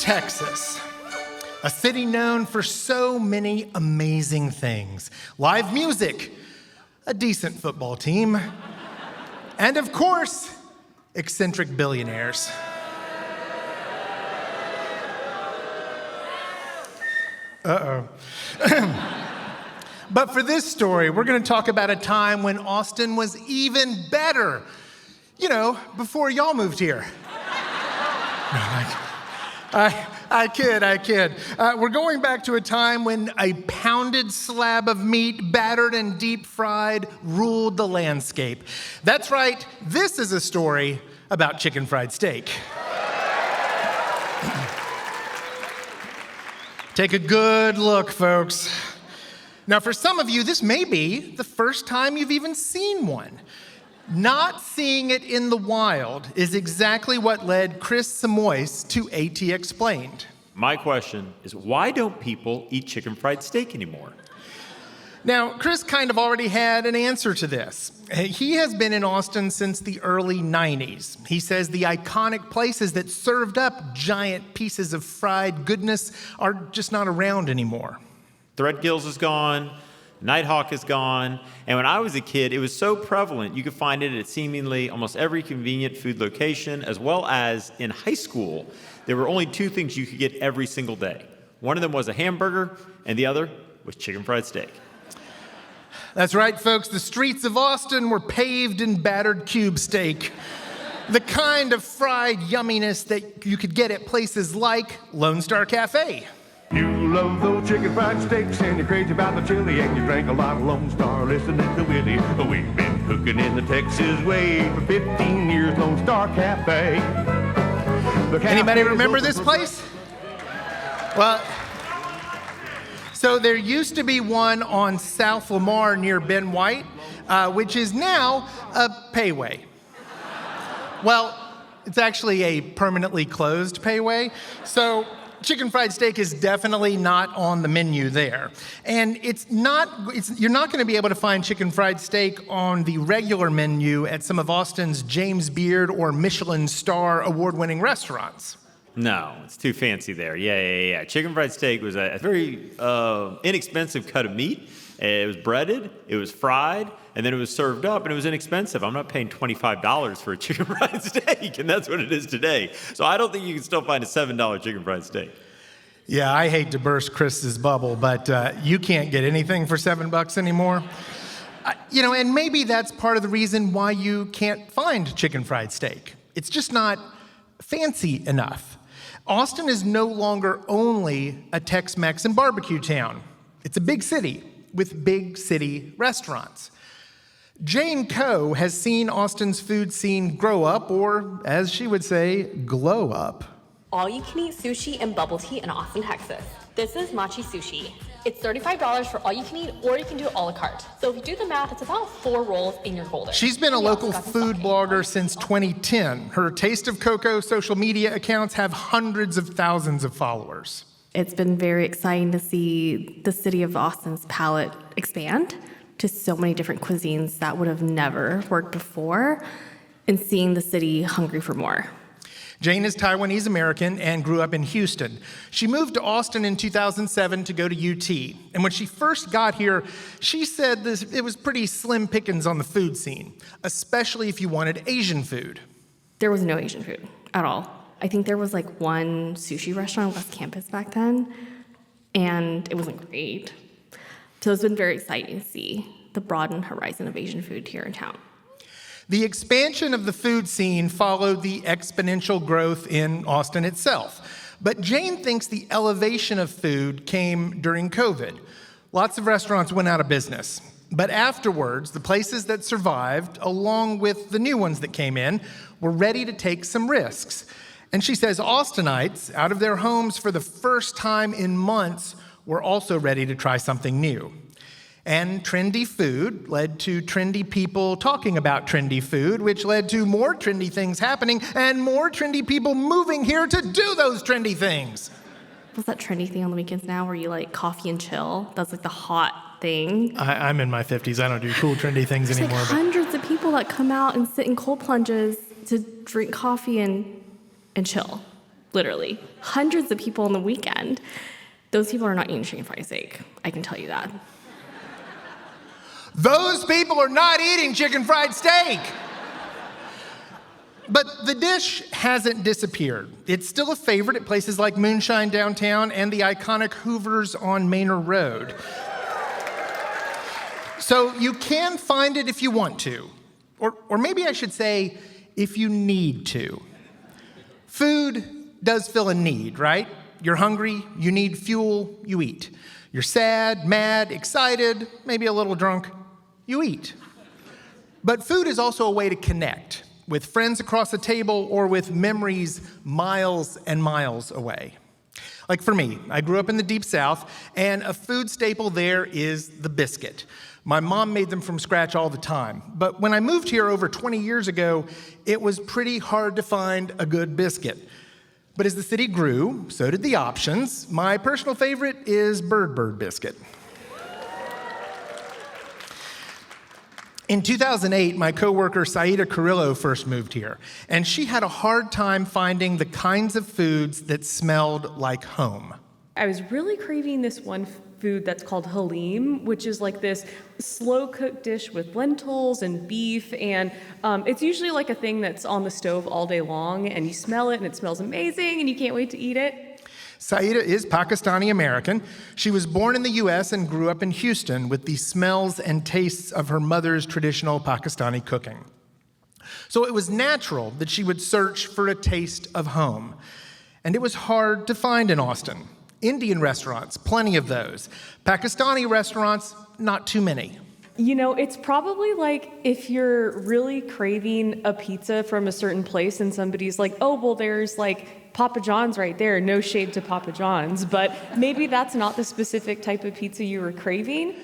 Texas, a city known for so many amazing things. Live music, a decent football team, and of course, eccentric billionaires. Uh-oh. But for this story, we're going to talk about a time when Austin was even better. You know, before y'all moved here. I kid. We're going back to a time when a pounded slab of meat, battered and deep fried, ruled the landscape. That's right, this is a story about chicken fried steak. Take a good look, folks. Now, for some of you, this may be the first time you've even seen one. Not seeing it in the wild is exactly what led Chris Samois to ATXplained. My question is, why don't people eat chicken fried steak anymore? Now, Chris kind of already had an answer to this. He has been in Austin since the early 90s. He says the iconic places that served up giant pieces of fried goodness are just not around anymore. Threadgills is gone. Nighthawk is gone. And when I was a kid, it was so prevalent, you could find it at seemingly almost every convenient food location, as well as in high school, there were only two things you could get every single day. One of them was a hamburger, and the other was chicken fried steak. That's right, folks. The streets of Austin were paved in battered cube steak. The kind of fried yumminess that you could get at places like Lone Star Cafe. You love those chicken fried steaks and you're crazy about the chili and you drank a lot of Lone Star listening to Willie. We've been cooking in the Texas way for 15 years, Lone Star Cafe. Anybody remember this place? Well, so there used to be one on South Lamar near Ben White, which is now a payway. Well, it's actually a permanently closed payway, so chicken fried steak is definitely not on the menu there. And you're not going to be able to find chicken fried steak on the regular menu at some of Austin's James Beard or Michelin star award-winning restaurants. No, it's too fancy there. Yeah. Chicken fried steak was a very inexpensive cut of meat. It was breaded, it was fried, and then it was served up, and it was inexpensive. I'm not paying $25 for a chicken fried steak, and that's what it is today. So I don't think you can still find a $7 chicken fried steak. Yeah, I hate to burst Chris's bubble, but you can't get anything for $7 anymore. And maybe that's part of the reason why you can't find chicken fried steak. It's just not fancy enough. Austin is no longer only a Tex-Mex and barbecue town. It's a big city with big city restaurants. Jane Coe has seen Austin's food scene grow up, or as she would say, glow up. All-you-can-eat sushi and bubble tea in Austin, Texas. This is Machi Sushi. It's $35 for all you can eat, or you can do it a la carte. So if you do the math, it's about 4 rolls in your golden. She's been a local food blogger since 2010. Her Taste of Cocoa social media accounts have hundreds of thousands of followers. It's been very exciting to see the city of Austin's palate expand to so many different cuisines that would have never worked before, and seeing the city hungry for more. Jane is Taiwanese American and grew up in Houston. She moved to Austin in 2007 to go to UT. And when she first got here, she said it was pretty slim pickings on the food scene, especially if you wanted Asian food. There was no Asian food at all. I think there was like one sushi restaurant on West Campus back then, and it wasn't great. So it's been very exciting to see the broadened horizon of Asian food here in town. The expansion of the food scene followed the exponential growth in Austin itself. But Jane thinks the elevation of food came during COVID. Lots of restaurants went out of business. But afterwards, the places that survived, along with the new ones that came in, were ready to take some risks. And she says Austinites, out of their homes for the first time in months, were also ready to try something new. And trendy food led to trendy people talking about trendy food, which led to more trendy things happening and more trendy people moving here to do those trendy things. What's that trendy thing on the weekends now where you like coffee and chill? That's like the hot thing. I'm in my 50s. I don't do cool, trendy things There's anymore. Like hundreds of people that come out and sit in cold plunges to drink coffee and chill. literally. Hundreds of people on the weekend. Those people are not eating chicken fried steak. I can tell you that. Those people are not eating chicken fried steak. But the dish hasn't disappeared. It's still a favorite at places like Moonshine downtown and the iconic Hoover's on Manor Road. So you can find it if you want to. Or maybe I should say, if you need to. Food does fill a need, right? You're hungry, you need fuel, you eat. You're sad, mad, excited, maybe a little drunk, you eat. But food is also a way to connect with friends across the table or with memories miles and miles away. Like for me, I grew up in the Deep South, and a food staple there is the biscuit. My mom made them from scratch all the time. But when I moved here over 20 years ago, it was pretty hard to find a good biscuit. But as the city grew, so did the options. My personal favorite is Bird biscuit. In 2008, my coworker Saida Carrillo first moved here, and she had a hard time finding the kinds of foods that smelled like home. I was really craving this one food that's called halim, which is like this slow-cooked dish with lentils and beef, and it's usually like a thing that's on the stove all day long, and you smell it, and it smells amazing, and you can't wait to eat it. Saida is Pakistani-American. She was born in the U.S. and grew up in Houston with the smells and tastes of her mother's traditional Pakistani cooking. So it was natural that she would search for a taste of home. And it was hard to find in Austin. Indian restaurants, plenty of those. Pakistani restaurants, not too many. You know, it's probably like if you're really craving a pizza from a certain place and somebody's like, oh, well, there's like Papa John's right there. No shade to Papa John's, but maybe that's not the specific type of pizza you were craving.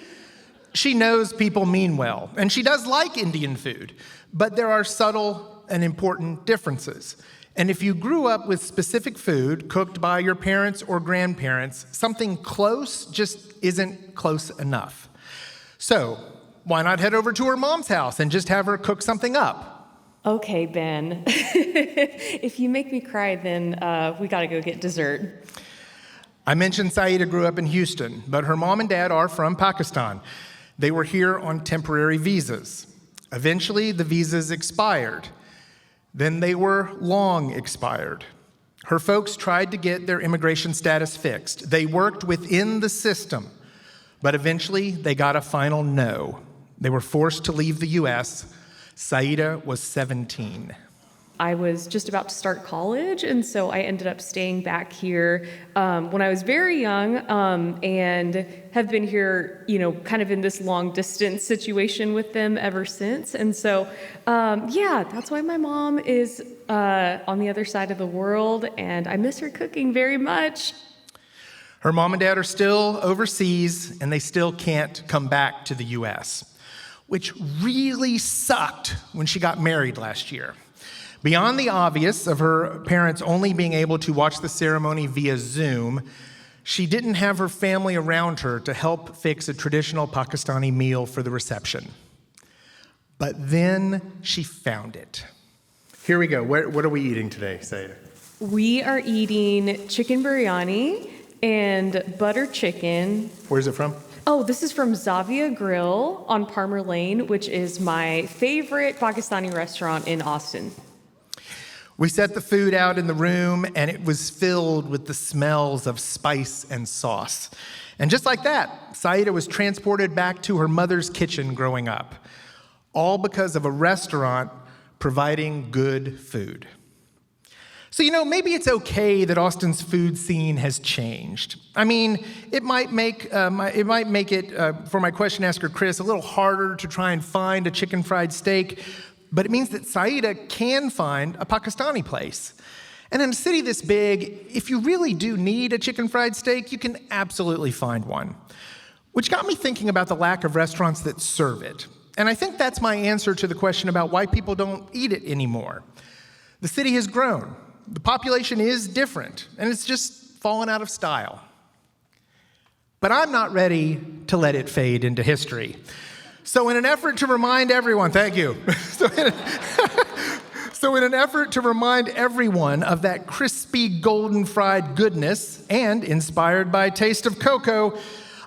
She knows people mean well, and she does like Indian food, but there are subtle and important differences. And if you grew up with specific food cooked by your parents or grandparents, something close just isn't close enough. So, why not head over to her mom's house and just have her cook something up? Okay, Ben. If you make me cry, then we gotta go get dessert. I mentioned Saida grew up in Houston, but her mom and dad are from Pakistan. They were here on temporary visas. Eventually, the visas expired. Then they were long expired. Her folks tried to get their immigration status fixed. They worked within the system, but eventually they got a final no. They were forced to leave the U.S. Saida was 17. I was just about to start college, and so I ended up staying back here when I was very young, and have been here, you know, kind of in this long distance situation with them ever since. And so, yeah, that's why my mom is on the other side of the world, and I miss her cooking very much. Her mom and dad are still overseas, and they still can't come back to the U.S., which really sucked when she got married last year. Beyond the obvious of her parents only being able to watch the ceremony via Zoom, she didn't have her family around her to help fix a traditional Pakistani meal for the reception. But then she found it. Here we go. What are we eating today, Saida? We are eating chicken biryani and butter chicken. Where's it from? Oh, this is from Zavia Grill on Palmer Lane, which is my favorite Pakistani restaurant in Austin. We set the food out in the room, and it was filled with the smells of spice and sauce. And just like that, Saida was transported back to her mother's kitchen growing up, all because of a restaurant providing good food. So, you know, maybe it's okay that Austin's food scene has changed. I mean, it might make it, for my question asker Chris, a little harder to try and find a chicken fried steak, but it means that Saida can find a Pakistani place. And in a city this big, if you really do need a chicken fried steak, you can absolutely find one. Which got me thinking about the lack of restaurants that serve it. And I think that's my answer to the question about why people don't eat it anymore. The city has grown. The population is different, and it's just fallen out of style. But I'm not ready to let it fade into history. So in an effort to remind everyone, thank you. So in an effort to remind everyone of that crispy golden fried goodness and inspired by Taste of Cocoa,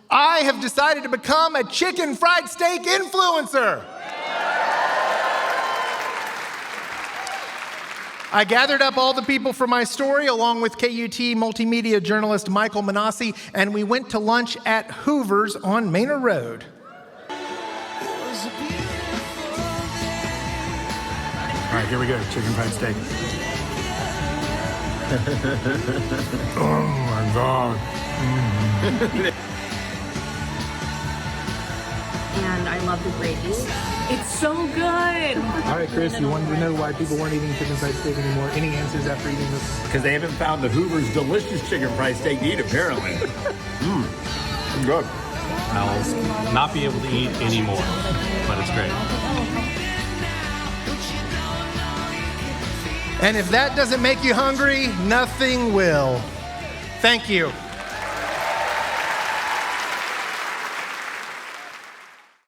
I have decided to become a chicken fried steak influencer. I gathered up all the people for my story along with KUT multimedia journalist Michael Manassi, and we went to lunch at Hoover's on Manor Road. All right, here we go. Chicken fried steak. Oh my God. And I love the gravy. It's so good. All right, Chris, you wanted to know why people weren't eating chicken fried steak anymore. Any answers after eating this? Because they haven't found the Hoover's delicious chicken fried steak to eat, apparently. Good. I'll not be able to eat anymore, but it's great. And if that doesn't make you hungry, nothing will. Thank you.